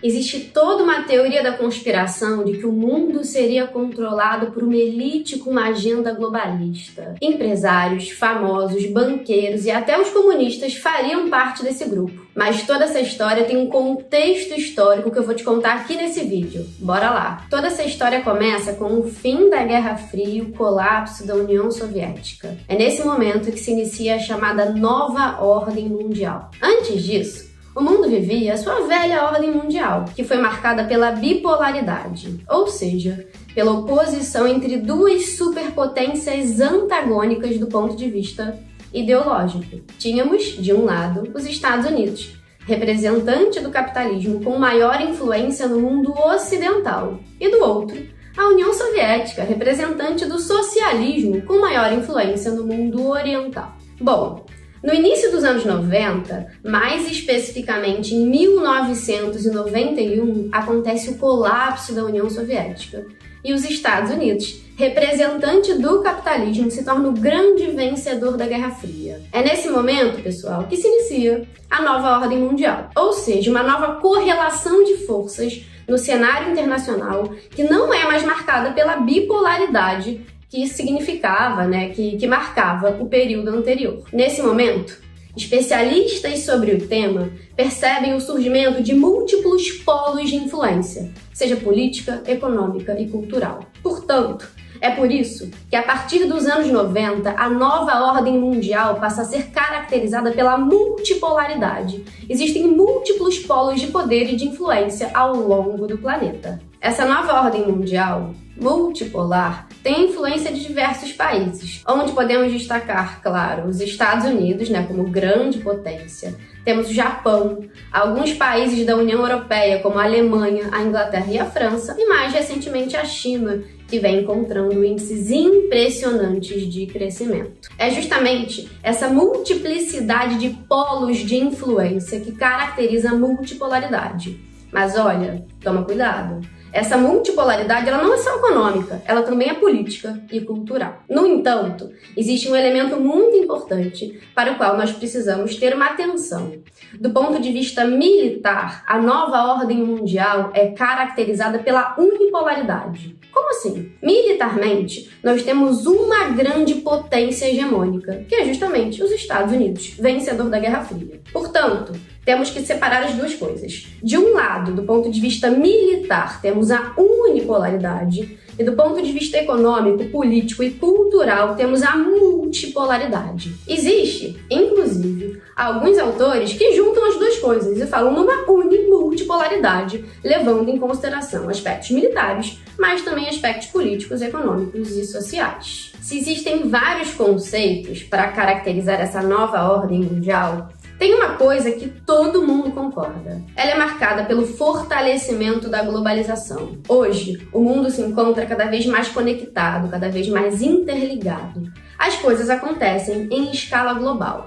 existe toda uma teoria da conspiração de que o mundo seria controlado por uma elite com uma agenda globalista. Empresários, famosos, banqueiros e até os comunistas fariam parte desse grupo. Mas toda essa história tem um contexto histórico que eu vou te contar aqui nesse vídeo. Bora lá! Toda essa história começa com o fim da Guerra Fria e o colapso da União Soviética. É nesse momento que se inicia a chamada Nova Ordem Mundial. Antes disso, o mundo vivia a sua velha ordem mundial, que foi marcada pela bipolaridade, ou seja, pela oposição entre duas superpotências antagônicas do ponto de vista ideológico. Tínhamos, de um lado, os Estados Unidos, representante do capitalismo com maior influência no mundo ocidental, e do outro, a União Soviética, representante do socialismo com maior influência no mundo oriental. Bom, no início dos anos 90, mais especificamente em 1991, acontece o colapso da União Soviética e os Estados Unidos, representante do capitalismo, se torna o grande vencedor da Guerra Fria. É nesse momento, pessoal, que se inicia a nova ordem mundial, ou seja, uma nova correlação de forças no cenário internacional que não é mais marcada pela bipolaridade que significava, que marcava o período anterior. Nesse momento, especialistas sobre o tema percebem o surgimento de múltiplos polos de influência, seja política, econômica e cultural. Portanto, é por isso que a partir dos anos 90, a nova ordem mundial passa a ser caracterizada pela multipolaridade. Existem múltiplos polos de poder e de influência ao longo do planeta. Essa nova ordem mundial multipolar tem influência de diversos países, onde podemos destacar, claro, os Estados Unidos, como grande potência. Temos o Japão, alguns países da União Europeia, como a Alemanha, a Inglaterra e a França, e mais recentemente a China, que vem encontrando índices impressionantes de crescimento. É justamente essa multiplicidade de polos de influência que caracteriza a multipolaridade. Mas olha, toma cuidado. Essa multipolaridade ela não é só econômica, ela também é política e cultural. No entanto, existe um elemento muito importante para o qual nós precisamos ter uma atenção. Do ponto de vista militar, a nova ordem mundial é caracterizada pela unipolaridade. Como assim? Militarmente, nós temos uma grande potência hegemônica, que é justamente os Estados Unidos, vencedor da Guerra Fria. Portanto, temos que separar as duas coisas. De um lado, do ponto de vista militar, temos a unipolaridade, e do ponto de vista econômico, político e cultural, temos a multipolaridade. Existe, inclusive, alguns autores que juntam as duas coisas e falam numa unimultipolaridade, levando em consideração aspectos militares, mas também aspectos políticos, econômicos e sociais. Se existem vários conceitos para caracterizar essa nova ordem mundial, tem uma coisa que todo mundo concorda. Ela é marcada pelo fortalecimento da globalização. Hoje, o mundo se encontra cada vez mais conectado, cada vez mais interligado. As coisas acontecem em escala global.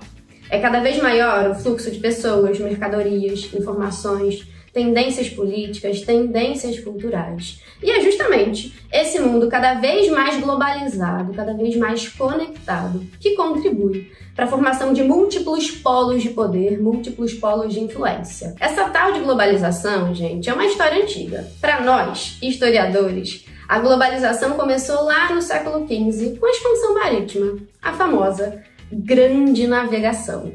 É cada vez maior o fluxo de pessoas, mercadorias, informações, tendências políticas, tendências culturais. E é justamente esse mundo cada vez mais globalizado, cada vez mais conectado, que contribui para a formação de múltiplos polos de poder, múltiplos polos de influência. Essa tal de globalização, gente, é uma história antiga. Para nós, historiadores, a globalização começou lá no século XV com a expansão marítima, a famosa Grande Navegação.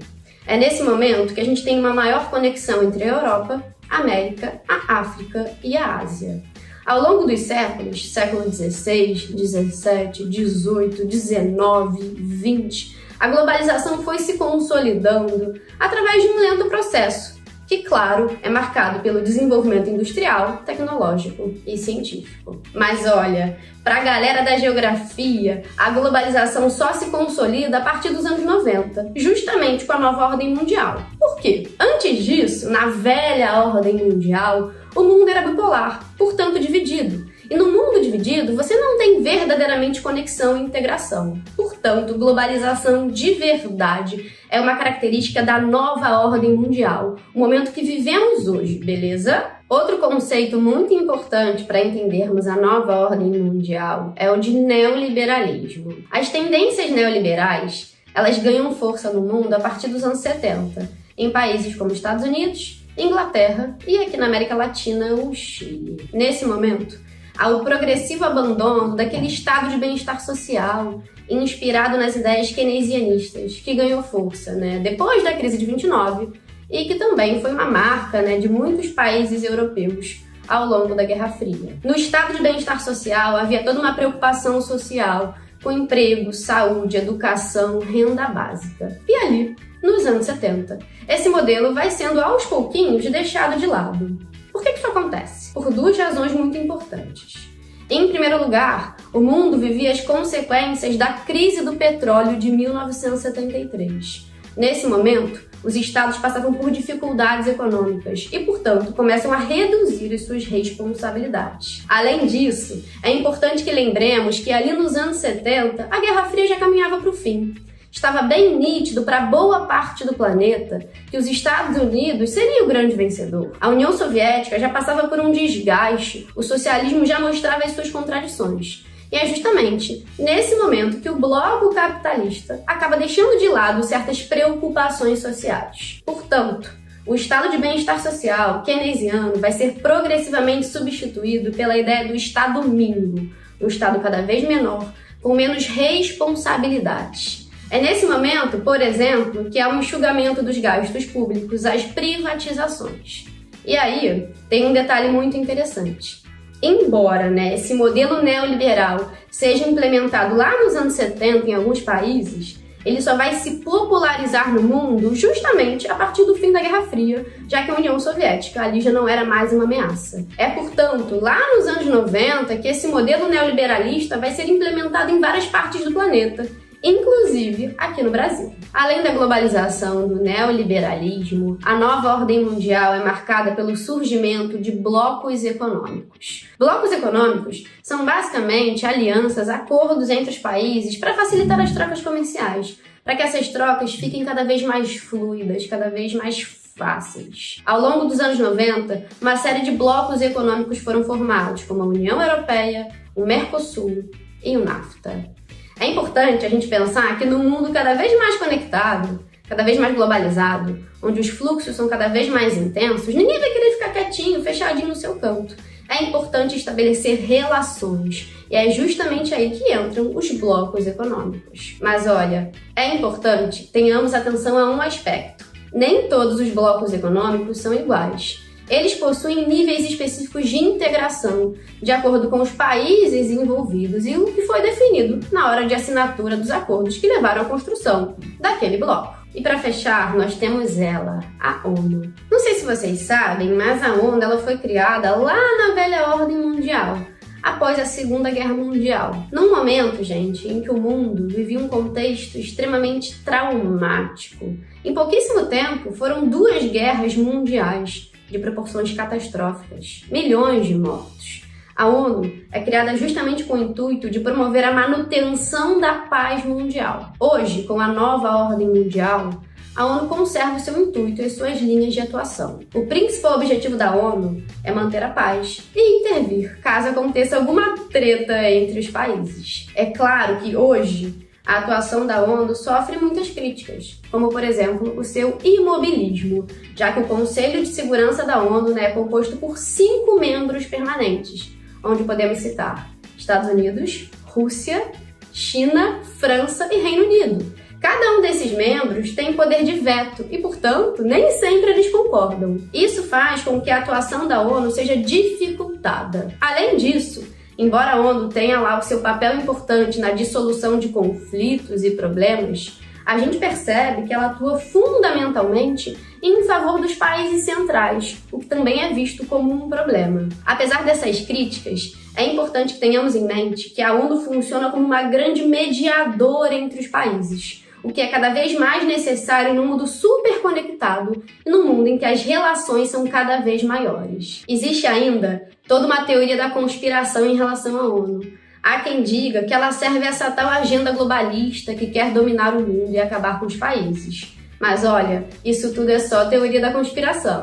É nesse momento que a gente tem uma maior conexão entre a Europa, a América, a África e a Ásia. Ao longo dos séculos, século XVI, XVII, XVIII, XIX, XX, a globalização foi se consolidando através de um lento processo, que, claro, é marcado pelo desenvolvimento industrial, tecnológico e científico. Mas olha, para a galera da geografia, a globalização só se consolida a partir dos anos 90, justamente com a nova ordem mundial. Por quê? Antes disso, na velha ordem mundial, o mundo era bipolar, portanto dividido. E no mundo dividido, você não tem verdadeiramente conexão e integração. Portanto, globalização de verdade é uma característica da nova ordem mundial, o momento que vivemos hoje, beleza? Outro conceito muito importante para entendermos a nova ordem mundial é o de neoliberalismo. As tendências neoliberais, elas ganham força no mundo a partir dos anos 70, em países como Estados Unidos, Inglaterra e aqui na América Latina, o Chile. Nesse momento, há o progressivo abandono daquele estado de bem-estar social inspirado nas ideias keynesianistas, que ganhou força, depois da crise de 29 e que também foi uma marca, de muitos países europeus ao longo da Guerra Fria. No estado de bem-estar social havia toda uma preocupação social com emprego, saúde, educação, renda básica. E ali, nos anos 70, esse modelo vai sendo aos pouquinhos deixado de lado. Por que isso acontece? Por duas razões muito importantes. Em primeiro lugar, o mundo vivia as consequências da crise do petróleo de 1973. Nesse momento, os estados passavam por dificuldades econômicas e, portanto, começam a reduzir as suas responsabilidades. Além disso, é importante que lembremos que ali nos anos 70, a Guerra Fria já caminhava para o fim. Estava bem nítido para boa parte do planeta que os Estados Unidos seriam o grande vencedor. A União Soviética já passava por um desgaste, o socialismo já mostrava as suas contradições. E é justamente nesse momento que o bloco capitalista acaba deixando de lado certas preocupações sociais. Portanto, o estado de bem-estar social keynesiano vai ser progressivamente substituído pela ideia do estado mínimo, um estado cada vez menor, com menos responsabilidades. É nesse momento, por exemplo, que há um enxugamento dos gastos públicos, as privatizações. E aí, tem um detalhe muito interessante. Embora esse modelo neoliberal seja implementado lá nos anos 70 em alguns países, ele só vai se popularizar no mundo justamente a partir do fim da Guerra Fria, já que a União Soviética ali já não era mais uma ameaça. É, portanto, lá nos anos 90 que esse modelo neoliberalista vai ser implementado em várias partes do planeta, inclusive aqui no Brasil. Além da globalização do neoliberalismo, a nova ordem mundial é marcada pelo surgimento de blocos econômicos. Blocos econômicos são basicamente alianças, acordos entre os países para facilitar as trocas comerciais, para que essas trocas fiquem cada vez mais fluidas, cada vez mais fáceis. Ao longo dos anos 90, uma série de blocos econômicos foram formados, como a União Europeia, o Mercosul e o NAFTA. É importante a gente pensar que no mundo cada vez mais conectado, cada vez mais globalizado, onde os fluxos são cada vez mais intensos, ninguém vai querer ficar quietinho, fechadinho no seu canto. É importante estabelecer relações, e é justamente aí que entram os blocos econômicos. Mas olha, é importante que tenhamos atenção a um aspecto. Nem todos os blocos econômicos são iguais. Eles possuem níveis específicos de integração, de acordo com os países envolvidos e o que foi definido na hora de assinatura dos acordos que levaram à construção daquele bloco. E para fechar, nós temos ela, a ONU. Não sei se vocês sabem, mas a ONU ela foi criada lá na velha ordem mundial, após a Segunda Guerra Mundial. Num momento, gente, em que o mundo vivia um contexto extremamente traumático. Em pouquíssimo tempo, foram 2 guerras mundiais, de proporções catastróficas, milhões de mortos. A ONU é criada justamente com o intuito de promover a manutenção da paz mundial. Hoje, com a nova ordem mundial, a ONU conserva o seu intuito e suas linhas de atuação. O principal objetivo da ONU é manter a paz e intervir caso aconteça alguma treta entre os países. É claro que hoje a atuação da ONU sofre muitas críticas, como, por exemplo, o seu imobilismo, já que o Conselho de Segurança da ONU é composto por 5 membros permanentes, onde podemos citar Estados Unidos, Rússia, China, França e Reino Unido. Cada um desses membros tem poder de veto e, portanto, nem sempre eles concordam. Isso faz com que a atuação da ONU seja dificultada. Além disso, embora a ONU tenha lá o seu papel importante na dissolução de conflitos e problemas, a gente percebe que ela atua fundamentalmente em favor dos países centrais, o que também é visto como um problema. Apesar dessas críticas, é importante que tenhamos em mente que a ONU funciona como uma grande mediadora entre os países, o que é cada vez mais necessário num mundo super conectado e num mundo em que as relações são cada vez maiores. Existe ainda toda uma teoria da conspiração em relação à ONU. Há quem diga que ela serve a essa tal agenda globalista que quer dominar o mundo e acabar com os países. Mas olha, isso tudo é só teoria da conspiração.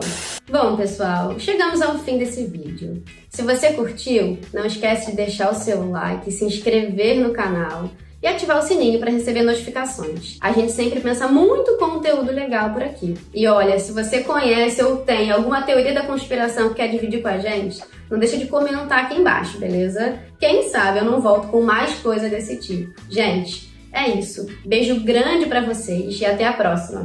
Bom, pessoal, chegamos ao fim desse vídeo. Se você curtiu, não esquece de deixar o seu like, se inscrever no canal e ativar o sininho para receber notificações. A gente sempre pensa muito conteúdo legal por aqui. E olha, se você conhece ou tem alguma teoria da conspiração que quer dividir com a gente, não deixa de comentar aqui embaixo, beleza? Quem sabe eu não volto com mais coisa desse tipo. Gente, é isso. Beijo grande pra vocês e até a próxima.